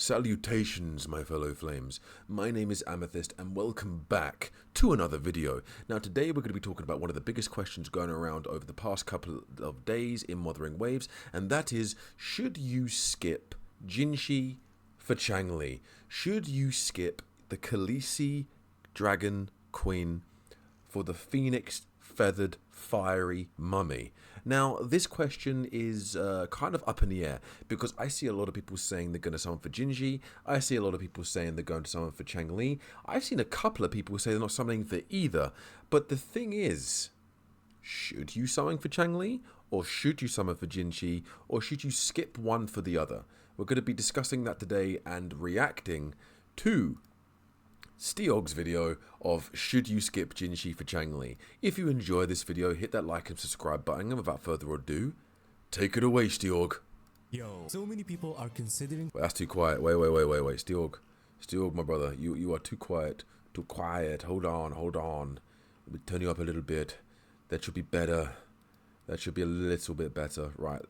Salutations, my fellow flames. My name is Amethyst and welcome back to another video. Now today we're going to be talking about one of the biggest questions going around over the past couple of days in Wuthering Waves, and that is, should you skip Jinhsi for Changli? Should you skip the Khaleesi Dragon Queen for the Phoenix Feathered Fiery Mummy? Now, this question is kind of up in the air because I see a lot of people saying they're going to summon for Jinhsi. I see a lot of people saying they're going to summon for Changli. I've seen a couple of people say they're not summoning for either. But the thing is, should you summon for Changli? Or should you summon for Jinhsi? Or should you skip one for the other? We're going to be discussing that today and reacting to Steog's video of should you skip Jinhsi for Changli. If you enjoy this video, hit that like and subscribe button, and without further ado, take it away, Steog. Yo, so many people are considering. Wait, that's too quiet. Wait, Steog, my brother, you are too quiet. Too quiet. Hold on. Let me turn you up a little bit. That should be better. That should be a little bit better. Right.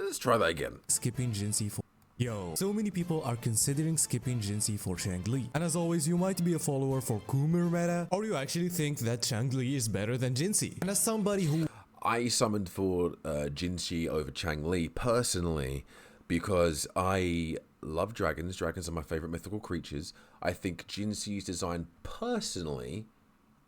Let's try that again. Skipping Jinhsi for. Yo, so many people are considering skipping Jinhsi for Changli. And as always, you might be a follower for Coomer meta, or you actually think that Changli is better than Jinhsi. And as somebody who I summoned for Jinhsi over Changli personally because I love dragons. Dragons are my favorite mythical creatures. I think Jinhsi's design personally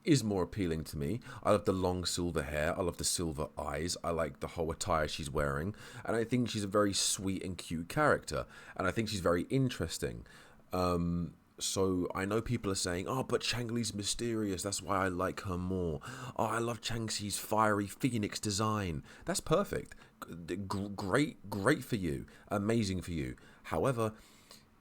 is more appealing to me. I love the long silver hair. I love the silver eyes. I like the whole attire she's wearing. And I think she's a very sweet and cute character. And I think she's very interesting. So I know people are saying, oh, but Changli's mysterious. That's why I like her more. Oh, I love Changxi's fiery phoenix design. That's perfect. Great for you. Amazing for you. However,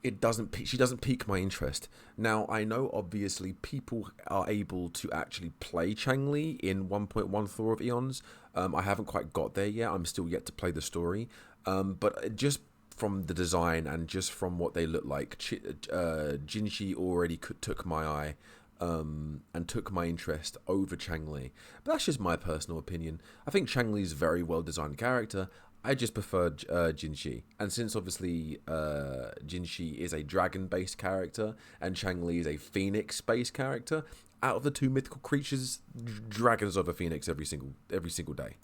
she doesn't pique my interest. Now, I know obviously people are able to actually play Changli in 1.14 of Eons. I haven't quite got there yet. I'm still yet to play the story. But just from the design and just from what they look like, Jinhsi already took my eye and took my interest over Changli. But that's just my personal opinion. I think Changli's a very well designed character. I just prefer Jinhsi, and since obviously Jinhsi is a dragon-based character and Changli is a phoenix-based character, out of the two mythical creatures, dragons over phoenix every single day.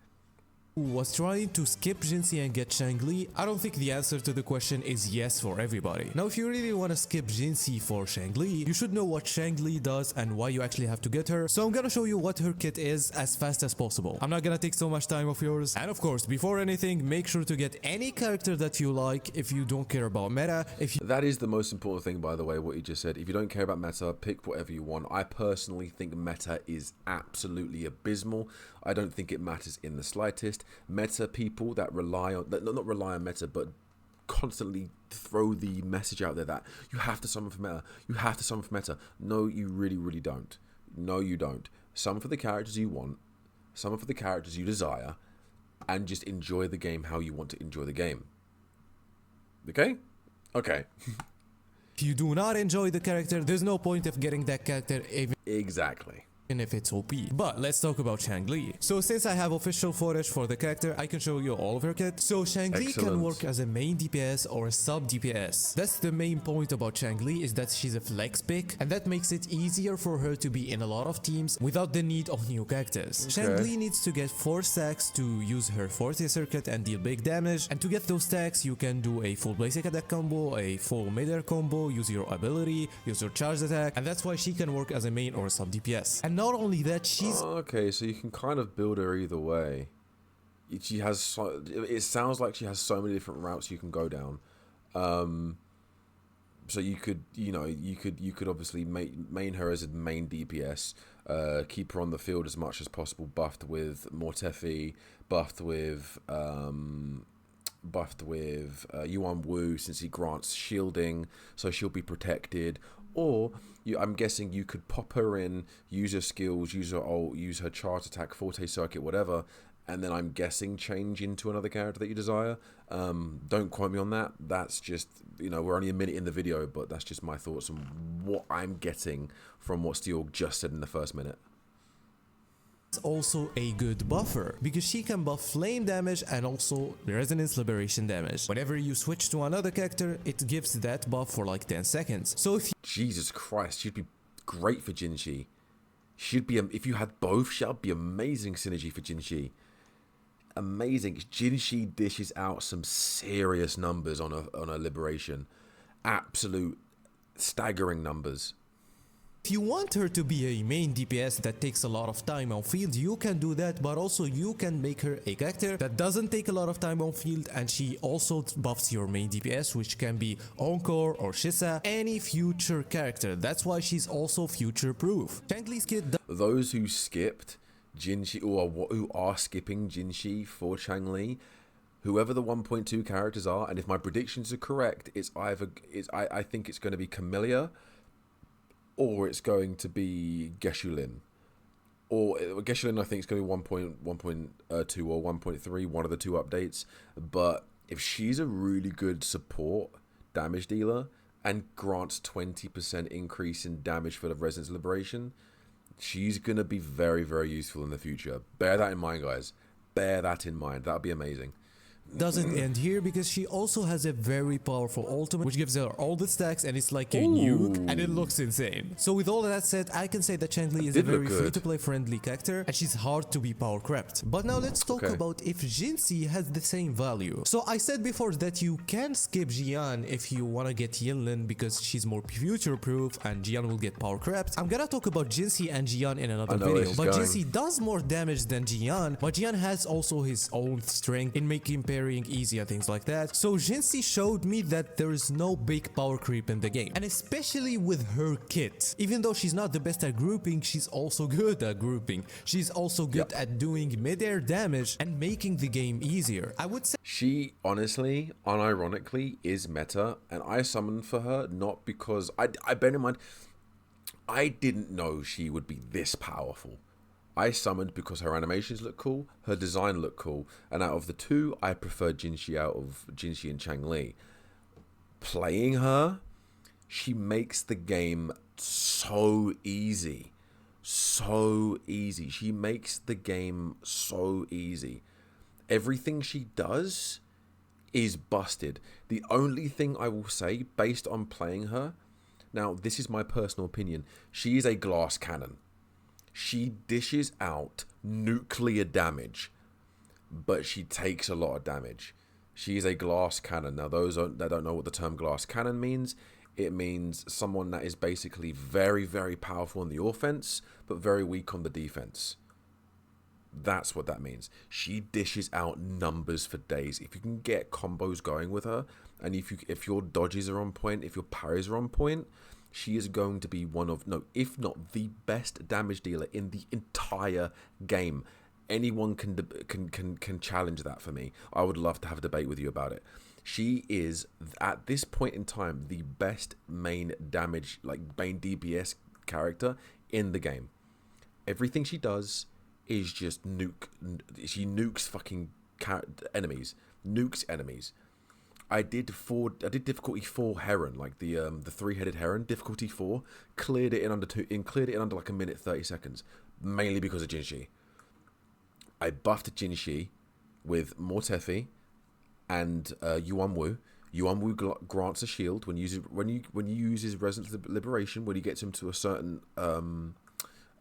was trying to skip Jinhsi and get Changli, I don't think the answer to the question is yes for everybody. Now, if you really want to skip Jinhsi for Changli, you should know what Changli does and why you actually have to get her. So I'm gonna show you what her kit is as fast as possible. I'm not gonna take so much time of yours. And of course, before anything, make sure to get any character that you like if you don't care about meta. That is the most important thing, by the way, what you just said. If you don't care about meta, pick whatever you want. I personally think meta is absolutely abysmal. I don't think it matters in the slightest. Meta people that rely on, not rely on meta, but constantly throw the message out there that you have to summon for meta, you have to summon for meta. No, you really don't. No, you don't. Summon for the characters you want, summon for the characters you desire, and just enjoy the game how you want to enjoy the game. Okay? Okay. If you do not enjoy the character, there's no point of getting that character Exactly. even if it's OP. But let's talk about Changli. So since I have official footage for the character, I can show you all of her kit. So Changli can work as a main DPS or a sub DPS. That's the main point about Changli, is that she's a flex pick, and that makes it easier for her to be in a lot of teams without the need of new characters. Okay. Changli needs to get 4 stacks to use her Forte Circuit and deal big damage, and to get those stacks you can do a full basic attack combo, a full mid-air combo, use your ability, use your charged attack, and that's why she can work as a main or a sub DPS. And not only that, she's okay, so you can kind of build her either way. She has it sounds like she has so many different routes you can go down. So you could, you could obviously main her as a main DPS, keep her on the field as much as possible, buffed with Mortefi, buffed with Yuan Wu, since he grants shielding, so she'll be protected. Or I'm guessing you could pop her in, use her skills, use her ult, use her charge attack, Forte Circuit, whatever, and then I'm guessing change into another character that you desire. Don't quote me on that. That's just, we're only a minute in the video, but that's just my thoughts on what I'm getting from what Steog just said in the first minute. is also a good buffer because she can buff flame damage and also resonance liberation damage. Whenever you switch to another character, it gives that buff for like 10 seconds. So if Jesus Christ, she'd be great for Jinhsi. She'd be, if you had both, she'd be amazing synergy for Jinhsi. Amazing. Jinhsi dishes out some serious numbers on a liberation. Absolute staggering numbers. If you want her to be a main DPS that takes a lot of time on field, you can do that, but also you can make her a character that doesn't take a lot of time on field, and she also buffs your main DPS, which can be Encore or Shisa, any future character. That's why she's also future proof. Changli's kit. Those who skipped Jinhsi, or who are skipping Jinhsi for Changli, whoever the 1.2 characters are, and if my predictions are correct, I think it's going to be Camellia, or it's going to be Geshu-Lin. Or Geshu-Lin, I think, is going to be 1.2 or 1.3, one of the two updates. But if she's a really good support damage dealer and grants 20% increase in damage for the Resonance Liberation, she's going to be very, very useful in the future. Bear that in mind, guys. Bear that in mind. That would be amazing. Doesn't end here because she also has a very powerful ultimate which gives her all the stacks and it's like a nuke and it looks insane. So with all that said, I can say that Changli is a very free to play friendly character and she's hard to be power crept. But now let's talk about if Jinhsi has the same value. So I said before that you can skip Jian if you want to get Yinlin because she's more future proof and Jian will get power crept. I'm gonna talk about Jinhsi and Jian in another video, but Jinhsi does more damage than Jian, but Jian has also his own strength in making parrying easy and things like that. So Jinhsi showed me that there is no big power creep in the game, and especially with her kit. Even though she's not the best at grouping, she's also good at grouping. She's also good at doing mid-air damage and making the game easier. I would say she honestly, unironically, is meta, and I summoned for her not because I bear in mind I didn't know she would be this powerful. I summoned because her animations look cool, her design looked cool, and out of the two, I preferred Jinhsi out of Jinhsi and Changli. Playing her, she makes the game so easy. So easy. She makes the game so easy. Everything she does is busted. The only thing I will say, based on playing her, now this is my personal opinion, she is a glass cannon. She dishes out nuclear damage, but she takes a lot of damage. She is a glass cannon. Now, those that don't know what the term glass cannon means, it means someone that is basically very, very powerful on the offense, but very weak on the defense. That's what that means. She dishes out numbers for days. If you can get combos going with her, and if your dodges are on point, if your parries are on point, she is going to be one of, no, if not the best damage dealer in the entire game. Anyone can challenge that for me. I would love to have a debate with you about it. She is, at this point in time, the best main damage, like main DPS character in the game. Everything she does is just nuke. She nukes fucking enemies. Nukes enemies. I did difficulty 4 Heron, like the 3-headed Heron, difficulty 4, cleared it in under like a minute 30 seconds, mainly because of Jinhsi. I buffed Jinhsi with Mortefi and Yuan Wu. Yuan Wu grants a shield when you use his Resonance Liberation, when he gets him to a certain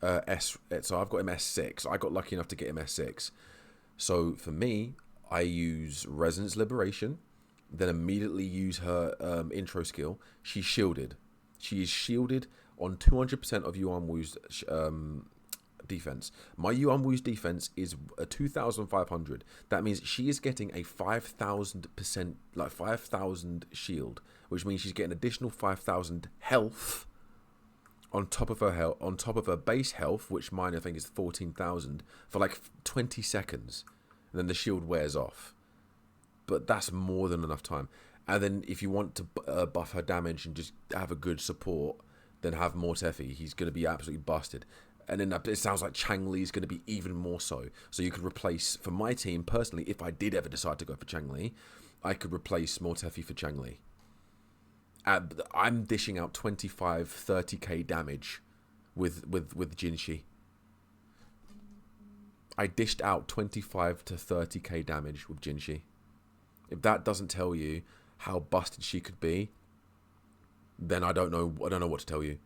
S. So I've got him S6. I got lucky enough to get him S6. So for me, I use Resonance Liberation, then immediately use her intro skill. She's shielded. She is shielded on 200% of Yuan Wu's defense. My Yuan Wu's defense is a 2,500. That means she is getting a 5,000%, like 5,000 shield, which means she's getting additional 5,000 health on top of her base health, which mine I think is 14,000, for like 20 seconds, and then the shield wears off. But that's more than enough time. And then if you want to buff her damage and just have a good support, then have Mortefi. He's going to be absolutely busted. And then it sounds like Changli is going to be even more so. So you could replace, for my team personally, if I did ever decide to go for Changli, I could replace Mortefi for Changli. I'm dishing out 25, 30k damage with Jinhsi. I dished out 25 to 30k damage with Jinhsi. If that doesn't tell you how busted she could be, then I don't know what to tell you.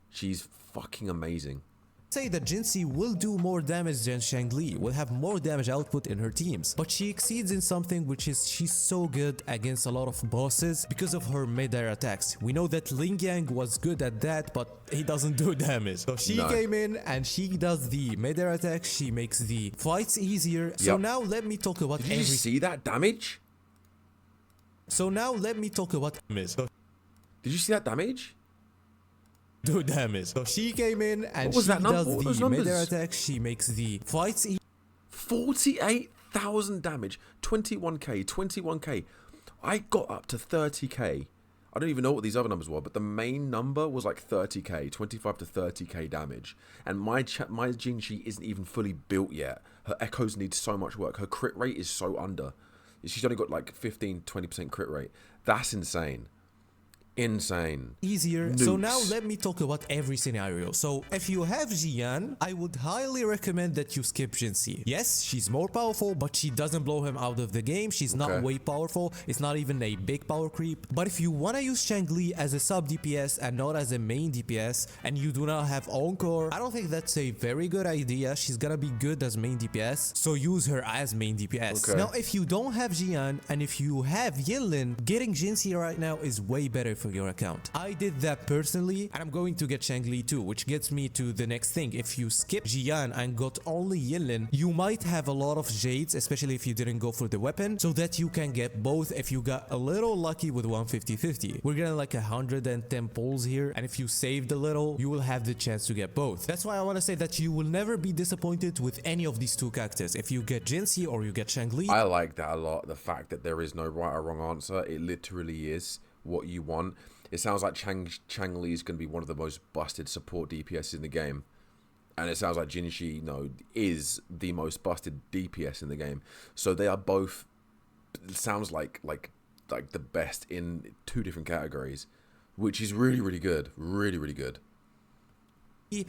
She's fucking amazing. Say that Jinhsi will do more damage than Changli, will have more damage output in her teams, but she exceeds in something, which is she's so good against a lot of bosses because of her mid-air attacks. We know that Ling Yang was good at that, but he doesn't do damage. So she came in and she does the mid-air attacks, she makes the fights easier. So now let me talk about Did you see that damage? So now let me talk about Did you see that damage? Do damage. So she came in and she does the mid-air attack. She makes the fights 48,000 damage, 21k, 21k. I got up to 30k. I don't even know what these other numbers were, but the main number was like 30k, 25 to 30k damage. And my Jinhsi isn't even fully built yet. Her echoes need so much work. Her crit rate is so under. She's only got like 15-20% crit rate. That's insane. Insane. Easier. Nukes. So now let me talk about every scenario. So if you have Jian, I would highly recommend that you skip Jinhsi. Yes, she's more powerful, but she doesn't blow him out of the game. She's not way powerful. It's not even a big power creep. But if you want to use Changli as a sub DPS and not as a main DPS, and you do not have Encore, I don't think that's a very good idea. She's gonna be good as main DPS, so use her as main DPS. Now if you don't have Jian and if you have Yinlin, getting Jinhsi right now is way better for your account. I did that personally, and I'm going to get Changli too, which gets me to the next thing. If you skip Jian and got only Yinlin, you might have a lot of Jades, especially if you didn't go for the weapon, so that you can get both if you got a little lucky with 150-50. We're getting like 110 pulls here, and if you saved a little, you will have the chance to get both. That's why I want to say that you will never be disappointed with any of these two characters. If you get Jinhsi or you get Changli. I like that a lot, the fact that there is no right or wrong answer. It literally is what you want. It sounds like Changli is going to be one of the most busted support DPS in the game. And it sounds like Jinhsi, is the most busted DPS in the game. So they are both, it sounds like the best in two different categories, which is really, really good. Really, really good.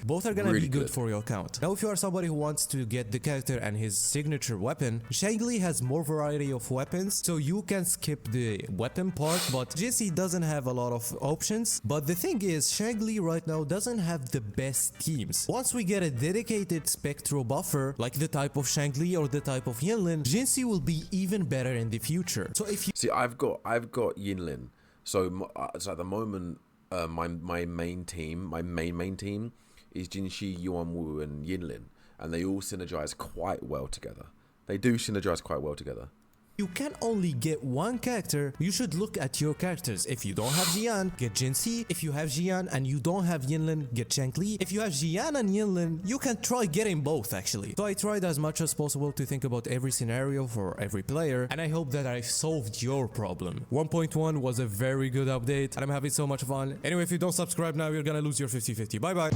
Both are gonna be good for your account. Now if you are somebody who wants to get the character and his signature weapon, Changli has more variety of weapons, so you can skip the weapon part, but Jinhsi doesn't have a lot of options. But the thing is, Changli right now doesn't have the best teams. Once we get a dedicated spectral buffer, like the type of Changli or the type of Yinlin, Jinhsi will be even better in the future. So if you see, I've got Yinlin, so at the moment, my main team is Jinhsi, Yuanwu, and Yinlin, and they all synergize quite well together. They do synergize quite well together. You can only get one character. You should look at your characters. If you don't have Jian, get Jinhsi. If you have Jian and you don't have Yinlin, get Changli. If you have Jian and Yinlin, you can try getting both actually. So I tried as much as possible to think about every scenario for every player, and I hope that I've solved your problem. 1.1 was a very good update, and I'm having so much fun. Anyway, if you don't subscribe now, you're gonna lose your 50-50. Bye bye.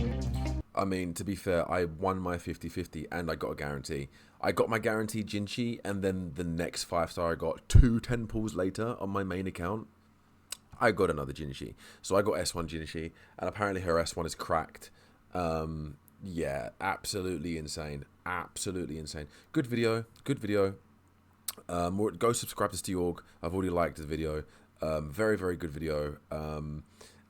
I mean, to be fair, I won my 50-50 and I got a guarantee. I got my guaranteed Jinhsi, and then the next 5-star I got 2 10 pulls later on my main account. I got another Jinhsi. So I got S1 Jinhsi, and apparently her S1 is cracked. Yeah, absolutely insane. Absolutely insane. Good video. Good video. Go subscribe to Steorg. I've already liked the video. Very, very good video.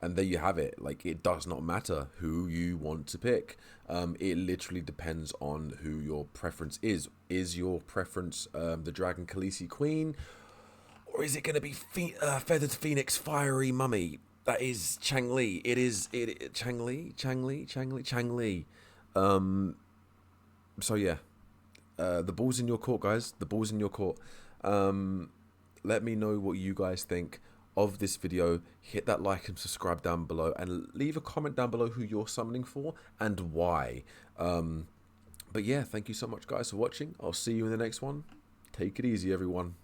And there you have it. Like, it does not matter who you want to pick. It literally depends on who your preference is. Is your preference the Dragon Khaleesi Queen? Or is it going to be Feathered Phoenix Fiery Mummy? That is Changli. Changli. So yeah. The ball's in your court, guys. The ball's in your court. Let me know what you guys think of this video. Hit that like and subscribe down below, and leave a comment down below who you're summoning for and why. But yeah, thank you so much guys for watching. I'll see you in the next one. Take it easy, everyone.